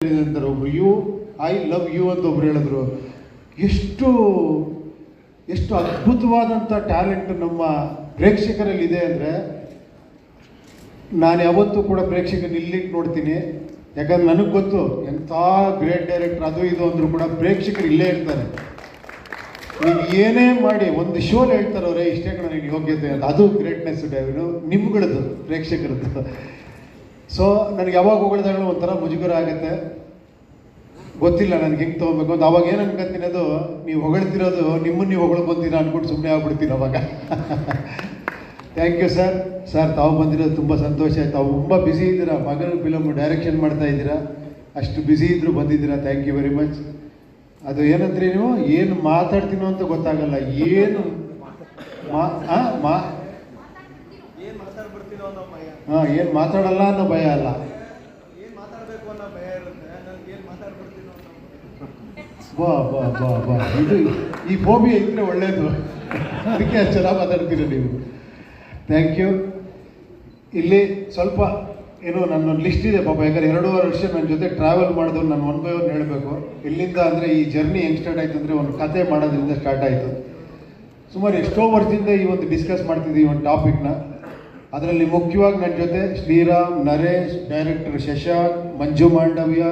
ಒಬ್ರು you I love you ಅಂತ ಒಬ್ರು ಹೇಳಿದ್ರು. ಎಷ್ಟು ಎಷ್ಟು ಅದ್ಭುತವಾದಂಥ ಟ್ಯಾಲೆಂಟ್ ನಮ್ಮ ಪ್ರೇಕ್ಷಕರಲ್ಲಿ ಇದೆ ಅಂದರೆ, ನಾನು ಯಾವತ್ತೂ ಕೂಡ ಪ್ರೇಕ್ಷಕರನ್ನ ಇಲ್ಲಿಟ್ಟು ನೋಡ್ತೀನಿ. ಯಾಕಂದ್ರೆ ನನಗೆ ಗೊತ್ತು ಎಂಥ ಗ್ರೇಟ್ ಡೈರೆಕ್ಟರ್ ಅದು ಇದು ಅಂದರೂ ಕೂಡ ಪ್ರೇಕ್ಷಕರು ಇಲ್ಲೇ ಇರ್ತಾರೆ. ನೀವು ಏನೇ ಮಾಡಿ ಒಂದು ಶೋಲ್ ಹೇಳ್ತಾರವ್ರೆ ಇಷ್ಟೇ ಕಣ ನೀನು ಯೋಗ್ಯತೆ ಅಂತ, ಅದು ಗ್ರೇಟ್ನೆಸ್ ನಿಮ್ಗಳದ್ದು ಪ್ರೇಕ್ಷಕರದ್ದು. ಸೊ ನನಗೆ ಯಾವಾಗ ಹೊಗಳಿದಾಗ ಒಂಥರ ಮುಜುಗರ ಆಗುತ್ತೆ, ಗೊತ್ತಿಲ್ಲ ನನಗೆ ಹೆಂಗೆ ತೊಗೋಬೇಕು ಅಂತ. ಅವಾಗ ಏನು ಅನ್ಕೊಂತೀನಿ, ಅದು ನೀವು ಹೊಗಳ್ತಿರೋದು ನಿಮ್ಮನ್ನು ನೀವು ಹೊಗಳ್ಕೊತೀರಾ ಅಂದ್ಬಿಟ್ಟು ಸುಮ್ಮನೆ ಆಗ್ಬಿಡ್ತೀನಿ ಅವಾಗ. Thank you sir. ತಾವು ಬಂದಿರೋದು ತುಂಬ ಸಂತೋಷ ಆಯ್ತು. ತಾವು ತುಂಬ ಬ್ಯುಸಿ ಇದ್ದೀರಾ, ಮಗನ ಫಿಲಮ್ ಡೈರೆಕ್ಷನ್ ಮಾಡ್ತಾ ಇದ್ದೀರಾ, ಅಷ್ಟು ಬ್ಯುಸಿ ಇದ್ದರೂ ಬಂದಿದ್ದೀರಾ. Thank you very much. ಅದು ಏನಂದ್ರೆ ನೀವು ಏನು ಮಾತಾಡ್ತೀನೋ ಅಂತ ಗೊತ್ತಾಗಲ್ಲ, ಏನು ಏನು ಮಾತಾಡಲ್ಲ ಅನ್ನೋ ಭಯ ಅಲ್ಲ, ಬಾ ಬಾ ಬಾ ಬಾ ಇದು ಈ ಫೋಬಿಯಾ ಇದ್ರೆ ಒಳ್ಳೇದು, ಅದಕ್ಕೆ ಅಷ್ಟು ಚೆನ್ನಾಗಿ ಮಾತಾಡ್ತೀರ ನೀವು. Thank you. ಇಲ್ಲಿ ಸ್ವಲ್ಪ ಏನೋ ನನ್ನ ಲಿಸ್ಟ್ ಇದೆ ಪಾಪ, ಯಾಕಂದ್ರೆ 2.5 ವರ್ಷ ನನ್ನ ಜೊತೆ ಟ್ರಾವೆಲ್ ಮಾಡಿದ್ರು. ನಾನು ಒನ್ ಬೈ ಒನ್ ಹೇಳಬೇಕು. ಎಲ್ಲಿಂದ ಅಂದರೆ ಈ ಜರ್ನಿ ಹೆಂಗೆ ಸ್ಟಾರ್ಟ್ ಆಯಿತು ಅಂದರೆ, ಒಂದು ಕತೆ ಮಾಡೋದ್ರಿಂದ ಸ್ಟಾರ್ಟ್ ಆಯಿತು. ಸುಮಾರು ಎಷ್ಟೋ ವರ್ಷದಿಂದ ಈ ಒಂದು ಡಿಸ್ಕಸ್ ಮಾಡ್ತಿದ್ದೀವಿ ಒಂದು ಟಾಪಿಕ್ನ. ಅದರಲ್ಲಿ ಮುಖ್ಯವಾಗಿ ನನ್ನ ಜೊತೆ ಶ್ರೀರಾಮ್, ನರೇಶ್, ಡೈರೆಕ್ಟರ್ ಶಶಾಂಕ್, ಮಂಜು ಮಾಂಡವ್ಯ,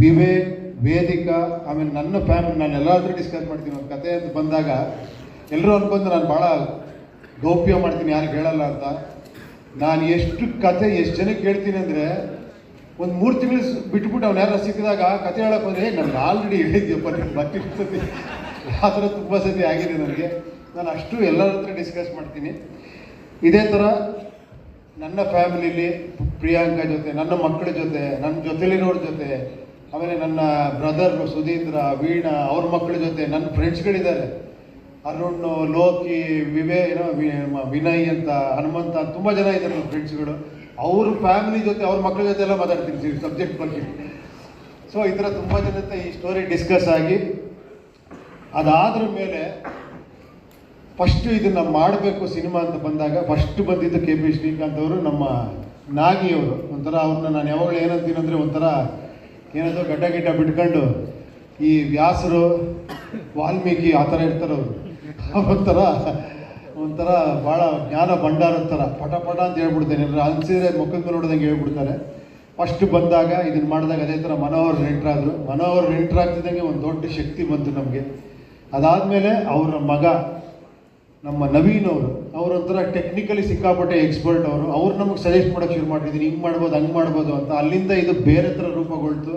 ವಿವೇಕ್, ವೇದಿಕಾ, ಆಮೇಲೆ ನನ್ನ ಫ್ಯಾಮಿಲಿ, ನಾನು ಎಲ್ಲಾದ್ರೂ ಡಿಸ್ಕಸ್ ಮಾಡ್ತೀನಿ. ಒಂದು ಕತೆ ಅಂತ ಬಂದಾಗ ಎಲ್ಲರೂ ಅನ್ಕೊಂಡು ನಾನು ಭಾಳ ಗೌಪ್ಯ ಮಾಡ್ತೀನಿ, ಯಾರಿಗೆ ಹೇಳಲ್ಲ ಅಂತ. ನಾನು ಎಷ್ಟು ಕತೆ ಎಷ್ಟು ಜನಕ್ಕೆ ಹೇಳ್ತೀನಿ ಅಂದರೆ, ಒಂದು 3 ತಿಂಗಳು ಬಿಟ್ಬಿಟ್ಟು ಅವ್ನು ಯಾರು ಸಿಕ್ಕಿದಾಗ ಕತೆ ಹೇಳಕ್ಕೆ ಹೋದರೆ, ನನಗೆ ಆಲ್ರೆಡಿ ಹೇಳಿದ್ಯಪ್ಪ ನಿಮ್ಗೆ ಬರ್ತಿರ್ತದೆ. ಆ ಥರ ತುಂಬ ಸತಿ ಆಗಿದೆ ನನಗೆ. ನಾನು ಅಷ್ಟು ಎಲ್ಲರ ಹತ್ರ ಡಿಸ್ಕಸ್ ಮಾಡ್ತೀನಿ. ಇದೇ ಥರ ನನ್ನ ಫ್ಯಾಮಿಲಿಲಿ ಪ್ರಿಯಾಂಕಾ ಜೊತೆ, ನನ್ನ ಮಕ್ಕಳ ಜೊತೆ, ನನ್ನ ಜೊತೆಲಿರೋರ ಜೊತೆ, ಆಮೇಲೆ ನನ್ನ ಬ್ರದರ್ ಸುಧೀಂದ್ರ, ವೀಣಾ, ಅವ್ರ ಮಕ್ಕಳ ಜೊತೆ, ನನ್ನ ಫ್ರೆಂಡ್ಸ್ಗಳಿದ್ದಾರೆ, ಅರುಣ್, ಲೋಕಿ, ವಿನಯ್ ಅಂತ, ಹನುಮಂತ ಅಂತ ತುಂಬ ಜನ ಇದ್ದಾರೆ ನನ್ನ ಫ್ರೆಂಡ್ಸ್ಗಳು. ಅವ್ರ ಫ್ಯಾಮಿಲಿ ಜೊತೆ, ಅವ್ರ ಮಕ್ಕಳ ಜೊತೆ ಎಲ್ಲ ಮಾತಾಡ್ತೀನಿ ಸಬ್ಜೆಕ್ಟ್ ಬಗ್ಗೆ. ಸೊ ಈ ಥರ ತುಂಬ ಜನ ಜೊತೆ ಈ ಸ್ಟೋರಿ ಡಿಸ್ಕಸ್ ಆಗಿ, ಅದಾದ್ರ ಮೇಲೆ ಫಸ್ಟು ಇದನ್ನು ಮಾಡಬೇಕು ಸಿನಿಮಾ ಅಂತ ಬಂದಾಗ ಫಸ್ಟ್ ಬಂದಿದ್ದು KP ಶ್ರೀಕಾಂತ್ ಅವರು, ನಮ್ಮ ನಾಗಿಯವರು. ಒಂಥರ ಅವ್ರನ್ನ ನಾನು ಯಾವಾಗಲೂ ಏನಂತೀನಿ ಅಂದರೆ, ಒಂಥರ ಏನದು ಗಡ್ಡ ಬಿಟ್ಕೊಂಡು ಈ ವ್ಯಾಸರು, ವಾಲ್ಮೀಕಿ ಆ ಥರ ಇರ್ತಾರವರು. ಒಂಥರ ಭಾಳ ಜ್ಞಾನ ಭಂಡಾರದ ಥರ ಪಟ ಅಂತ ಹೇಳ್ಬಿಡ್ತೇನೆ, ಅನ್ಸಿದ್ರೆ ಮುಖದ ಮೇಲೆ ನೋಡಿದಂಗೆ ಹೇಳ್ಬಿಡ್ತಾರೆ. ಫಸ್ಟ್ ಬಂದಾಗ ಇದನ್ನು ಮಾಡಿದಾಗ ಅದೇ ಥರ ಮನೋಹರ್ ಎಂಟ್ರಾದರು. ಮನೋಹರ್ ಎಂಟ್ರಾಗ್ತಿದ್ದಂಗೆ ಒಂದು ದೊಡ್ಡ ಶಕ್ತಿ ಬಂತು ನಮಗೆ. ಅದಾದಮೇಲೆ ಅವರ ಮಗ ನಮ್ಮ ನವೀನ್ ಅವರೊಂಥರ ಟೆಕ್ನಿಕಲಿ ಸಿಕ್ಕಾಪಟ್ಟೆ ಎಕ್ಸ್ಪರ್ಟ್ ಅವರು ನಮಗೆ ಸಜೆಸ್ಟ್ ಮಾಡೋಕ್ಕೆ ಶುರು ಮಾಡಿದ್ದೀನಿ, ಹಿಂಗೆ ಮಾಡ್ಬೋದು ಹಂಗೆ ಮಾಡ್ಬೋದು ಅಂತ. ಅಲ್ಲಿಂದ ಇದು ಬೇರೆ ಥರ ರೂಪುಗೊಳ್ತು.